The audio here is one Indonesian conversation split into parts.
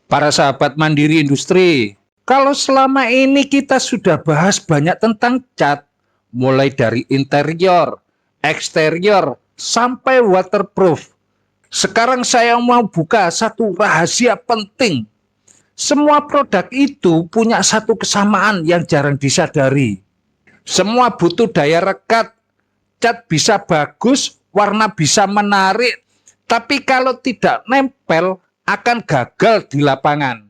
Para sahabat Mandiri Industri, kalau selama ini kita sudah bahas banyak tentang cat, mulai dari interior, eksterior, sampai waterproof. Sekarang saya mau buka satu rahasia penting. Semua produk itu punya satu kesamaan yang jarang disadari. Semua butuh daya rekat, cat bisa bagus, warna bisa menarik, tapi kalau tidak nempel akan gagal di lapangan.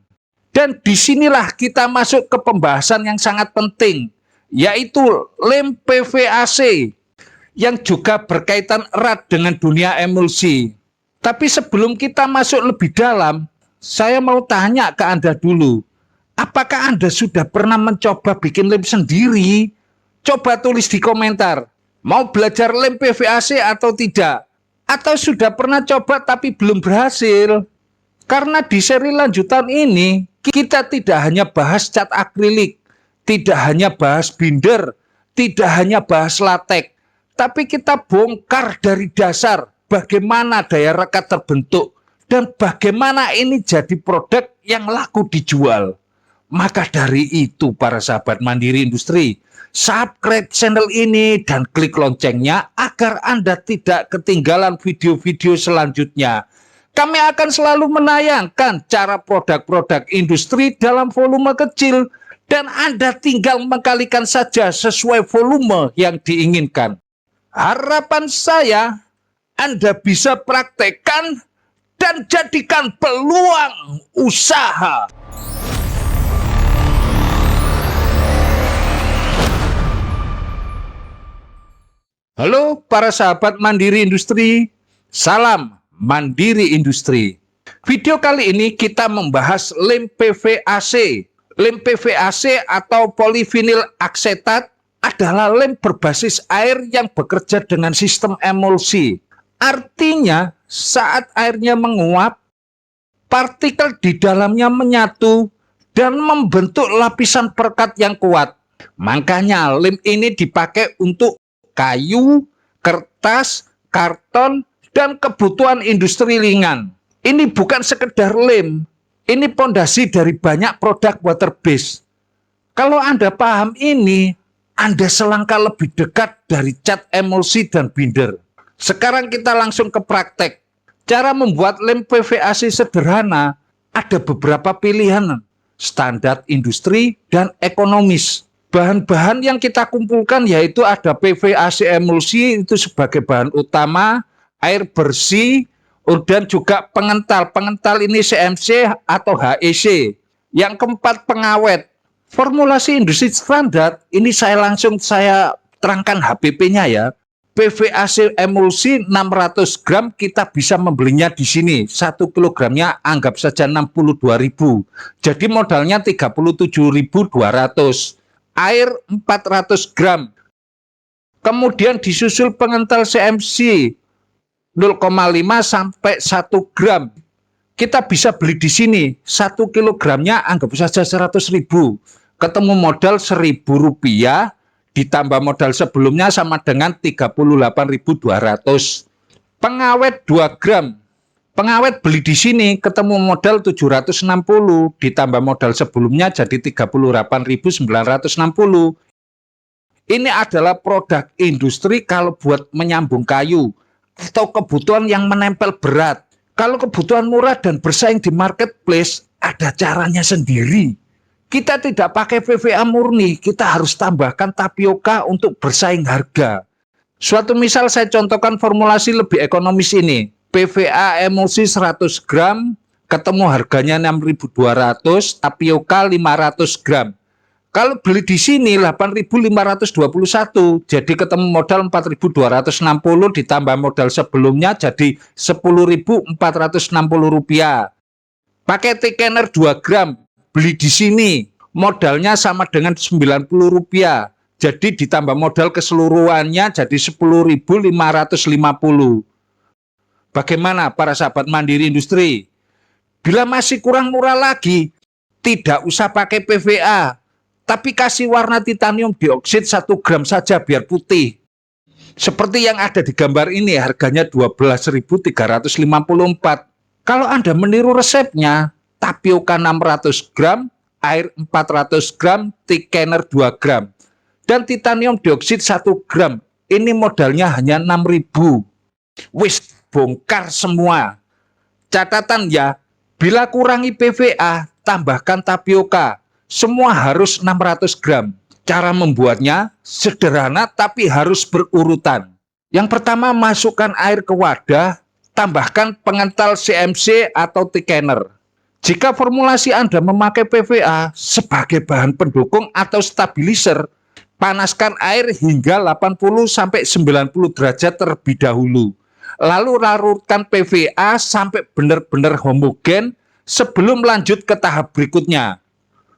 Dan disinilah kita masuk ke pembahasan yang sangat penting, yaitu lem PVAC, yang juga berkaitan erat dengan dunia emulsi. Tapi sebelum kita masuk lebih dalam, saya mau tanya ke Anda dulu, apakah Anda sudah pernah mencoba bikin lem sendiri? Coba tulis di komentar, mau belajar lem PVAC atau tidak? Atau sudah pernah coba tapi belum berhasil? Karena di seri lanjutan ini, kita tidak hanya bahas cat akrilik, tidak hanya bahas binder, tidak hanya bahas latek, tapi kita bongkar dari dasar bagaimana daya rekat terbentuk dan bagaimana ini jadi produk yang laku dijual. Maka dari itu para sahabat Mandiri Industri, subscribe channel ini dan klik loncengnya agar Anda tidak ketinggalan video-video selanjutnya. Kami akan selalu menayangkan cara produk-produk industri dalam volume kecil dan Anda tinggal mengkalikan saja sesuai volume yang diinginkan. Harapan saya Anda bisa praktekkan dan jadikan peluang usaha. Halo para sahabat Mandiri Industri, salam Mandiri Industri. Video kali ini kita membahas lem PVAC. Lem PVAC atau polivinil aksetat adalah lem berbasis air yang bekerja dengan sistem emulsi. Artinya saat airnya menguap, partikel di dalamnya menyatu dan membentuk lapisan perekat yang kuat. Makanya lem ini dipakai untuk kayu, kertas, karton, dan kebutuhan industri ringan. Ini bukan sekedar lem, ini pondasi dari banyak produk water base. Kalau Anda paham ini, Anda selangkah lebih dekat dari cat emulsi dan binder. Sekarang kita langsung ke praktek. Cara membuat lem PVAC sederhana, ada beberapa pilihan, standar industri dan ekonomis. Bahan-bahan yang kita kumpulkan yaitu ada PVAC emulsi itu sebagai bahan utama, air bersih, dan juga pengental. Pengental ini CMC atau HEC. Yang keempat pengawet. Formulasi industri standar ini saya terangkan HPP-nya ya. PVAC emulsi 600 gram kita bisa membelinya di sini. 1 kilogramnya anggap saja 62.000. Jadi modalnya 37.200. Air 400 gram. Kemudian disusul pengental CMC 0,5 sampai 1 gram. Kita bisa beli di sini 1 kilogramnya anggap saja 100.000. Ketemu modal Rp1.000 ditambah modal sebelumnya sama dengan 38.200. Pengawet 2 gram. Pengawet beli di sini ketemu modal 760 ditambah modal sebelumnya jadi 38.960. Ini adalah produk industri kalau buat menyambung kayu atau kebutuhan yang menempel berat. Kalau kebutuhan murah dan bersaing di marketplace ada caranya sendiri. Kita tidak pakai PVA murni, kita harus tambahkan tapioka untuk bersaing harga. Suatu misal saya contohkan formulasi lebih ekonomis ini. PVA emulsi 100 gram, ketemu harganya 6.200, tapioka 500 gram. Kalau beli di sini 8.521, jadi ketemu modal 4.260 ditambah modal sebelumnya jadi Rp10.460. Pakai thickener 2 gram, beli di sini modalnya sama dengan Rp90, jadi ditambah modal keseluruhannya jadi Rp10.550. Bagaimana para sahabat Mandiri Industri? Bila masih kurang murah lagi, tidak usah pakai PVA, tapi kasih warna titanium dioksid 1 gram saja biar putih. Seperti yang ada di gambar ini, harganya Rp12.354. Kalau Anda meniru resepnya, tapioka 600 gram, air 400 gram, thickener 2 gram, dan titanium dioksida 1 gram. Ini modalnya hanya 6.000. Wis, bongkar semua. Catatan ya, bila kurangi PVA, tambahkan tapioka. Semua harus 600 gram. Cara membuatnya sederhana tapi harus berurutan. Yang pertama, masukkan air ke wadah, tambahkan pengental CMC atau thickener. Jika formulasi Anda memakai PVA sebagai bahan pendukung atau stabilizer, panaskan air hingga 80-90 derajat terlebih dahulu. Lalu larutkan PVA sampai benar-benar homogen sebelum lanjut ke tahap berikutnya.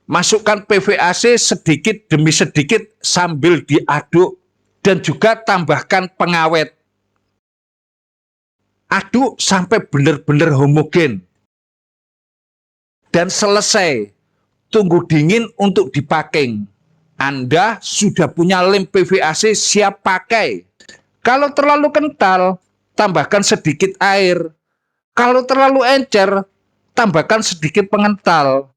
Masukkan PVAC sedikit demi sedikit sambil diaduk dan juga tambahkan pengawet. Aduk sampai benar-benar homogen. Dan selesai. Tunggu dingin untuk dipacking. Anda sudah punya lem PVAC siap pakai. Kalau terlalu kental, tambahkan sedikit air. Kalau terlalu encer, tambahkan sedikit pengental.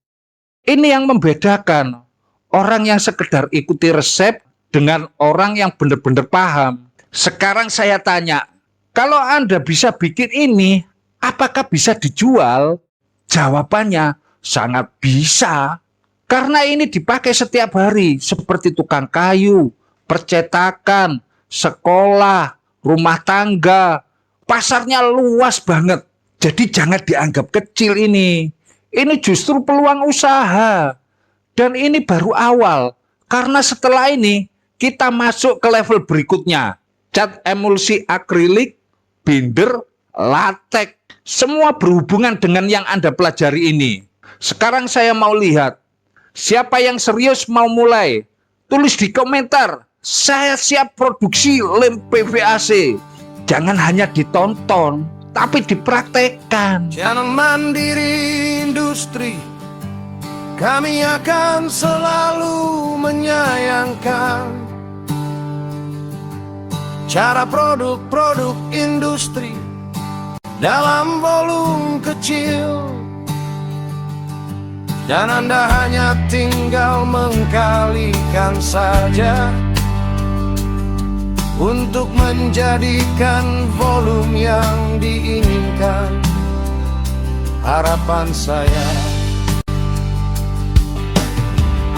Ini yang membedakan orang yang sekedar ikuti resep dengan orang yang benar-benar paham. Sekarang saya tanya, kalau Anda bisa bikin ini, apakah bisa dijual? Jawabannya sangat bisa. Karena ini dipakai setiap hari, seperti tukang kayu, percetakan, sekolah, rumah tangga. Pasarnya luas banget. Jadi jangan dianggap kecil ini. Ini justru peluang usaha. Dan ini baru awal. Karena setelah ini, kita masuk ke level berikutnya. Cat emulsi akrilik, binder, latek. Semua berhubungan dengan yang Anda pelajari ini. Sekarang saya mau lihat. Siapa yang serius mau mulai? Tulis di komentar. Saya siap produksi lem PVAC. Jangan hanya ditonton, tapi dipraktekkan. Channel Mandiri Industri, kami akan selalu menyayangkan cara produk-produk industri dalam volume kecil. Dan Anda hanya tinggal mengkalikan saja untuk menjadikan volume yang diinginkan. Harapan saya,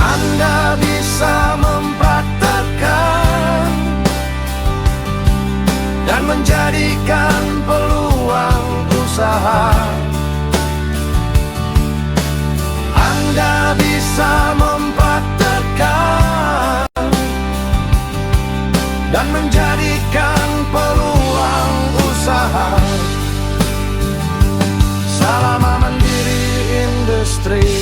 Anda bisa mempraktekkan dan menjadikan peluang usaha. Anda bisa mempraktekkan dan menjadikan peluang usaha. Salam Mandiri Industri.